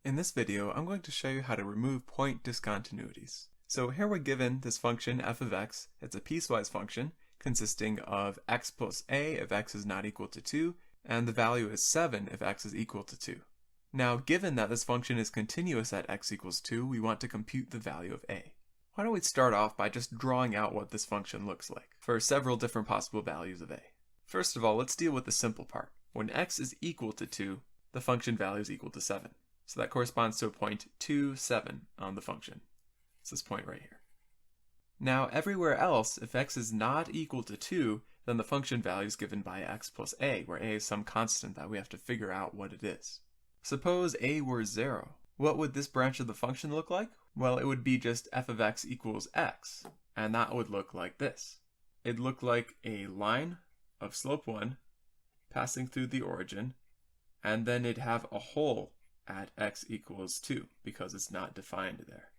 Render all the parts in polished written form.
In this video, I'm going to show you how to remove point discontinuities. So here we're given this function f of x. It's a piecewise function consisting of x plus a if x is not equal to 2, and the value is 7 if x is equal to 2. Now, given that this function is continuous at x equals 2, we want to compute the value of a. Why don't we start off by just drawing out what this function looks like for several different possible values of a. First of all, let's deal with the simple part. When x is equal to 2, the function value is equal to 7. So that corresponds to a point 2, 7 on the function. It's this point right here. Now everywhere else, if x is not equal to 2, then the function value is given by x plus a, where a is some constant that we have to figure out what it is. Suppose a were 0. What would this branch of the function look like? Well, it would be just f of x equals x, and that would look like this. It'd look like a line of slope 1 passing through the origin, and then it'd have a hole at x equals 2 because it's not defined there.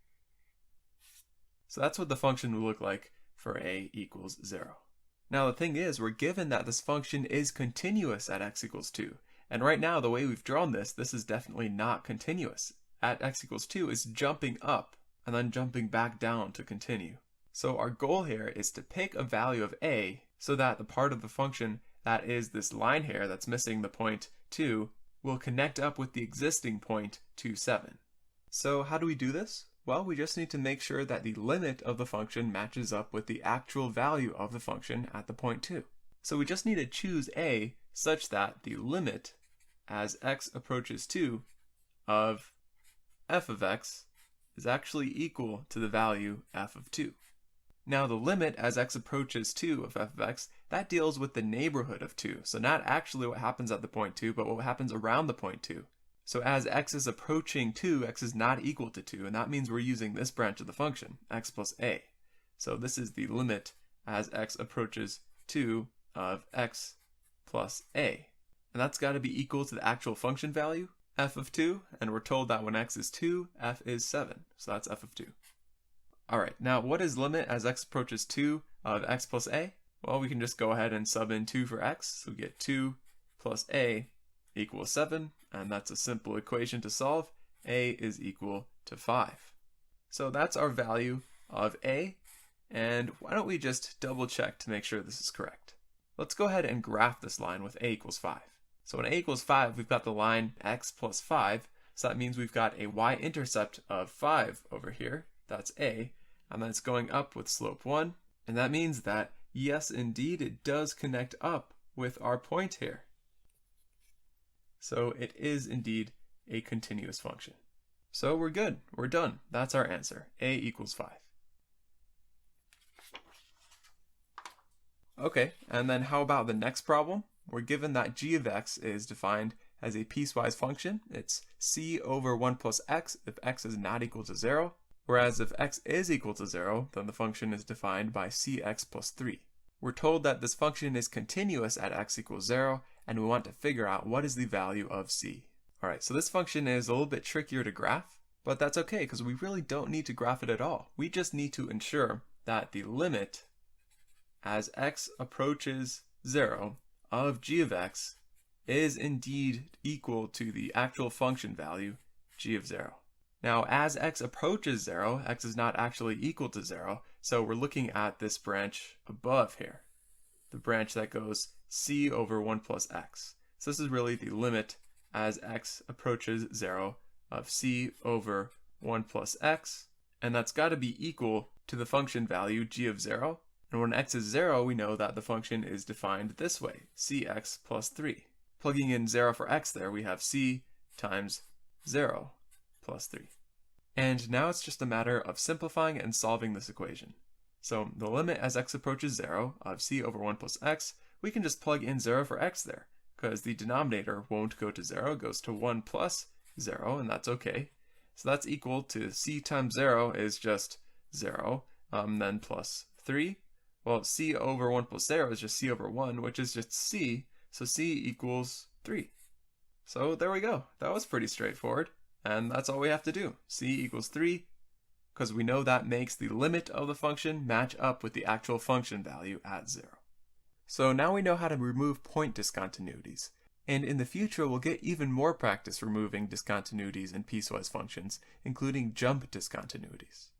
So that's what the function will look like for a equals 0. Now the thing is, we're given that this function is continuous at x equals 2. And right now, the way we've drawn this is definitely not continuous. At x equals 2 is jumping up and then jumping back down to continue. So our goal here is to pick a value of a so that the part of the function that is this line here that's missing the point 2 will connect up with the existing point 2, 7. So how do we do this? Well, we just need to make sure that the limit of the function matches up with the actual value of the function at the point 2. So we just need to choose a such that the limit as x approaches 2 of f of x is actually equal to the value f of 2. Now the limit as x approaches 2 of f of x, that deals with the neighborhood of 2. So not actually what happens at the point 2, but what happens around the point 2. So as x is approaching 2, x is not equal to 2, and that means we're using this branch of the function, x plus a. So this is the limit as x approaches 2 of x plus a. And that's got to be equal to the actual function value, f of 2, and we're told that when x is 2, f is 7. So that's f of 2. Alright, now what is limit as x approaches 2 of x plus a? Well, we can just go ahead and sub in 2 for x, so we get 2 plus a equals 7, and that's a simple equation to solve. A is equal to 5. So that's our value of a, and why don't we just double check to make sure this is correct. Let's go ahead and graph this line with a equals 5. So when a equals 5, we've got the line x plus 5, so that means we've got a y-intercept of 5 over here, that's a, and then it's going up with slope 1, and that means that, yes indeed, it does connect up with our point here. So it is indeed a continuous function. So we're good, we're done, that's our answer, a equals 5. Okay, and then how about the next problem? We're given that g of x is defined as a piecewise function. It's c over 1 plus x if x is not equal to 0. Whereas if x is equal to 0, then the function is defined by cx plus 3. We're told that this function is continuous at x equals 0, and we want to figure out what is the value of c. Alright, so this function is a little bit trickier to graph, but that's okay because we really don't need to graph it at all. We just need to ensure that the limit as x approaches 0 of g of x is indeed equal to the actual function value, g of 0. Now, as x approaches 0, x is not actually equal to 0, so we're looking at this branch above here, the branch that goes c over 1 plus x. So this is really the limit as x approaches 0 of c over 1 plus x, and that's got to be equal to the function value g of 0. And when x is 0, we know that the function is defined this way, cx plus 3. Plugging in 0 for x there, we have c times 0 plus 3. And now it's just a matter of simplifying and solving this equation. So the limit as x approaches 0 of c over 1 plus x, we can just plug in 0 for x there, because the denominator won't go to 0, it goes to 1 plus 0, and that's okay. So that's equal to c times 0 is just 0, then plus 3. Well, c over 1 plus 0 is just c over 1, which is just c, so c equals 3. So there we go. That was pretty straightforward. And that's all we have to do. C equals 3, because we know that makes the limit of the function match up with the actual function value at 0. So now we know how to remove point discontinuities. And in the future, we'll get even more practice removing discontinuities in piecewise functions, including jump discontinuities.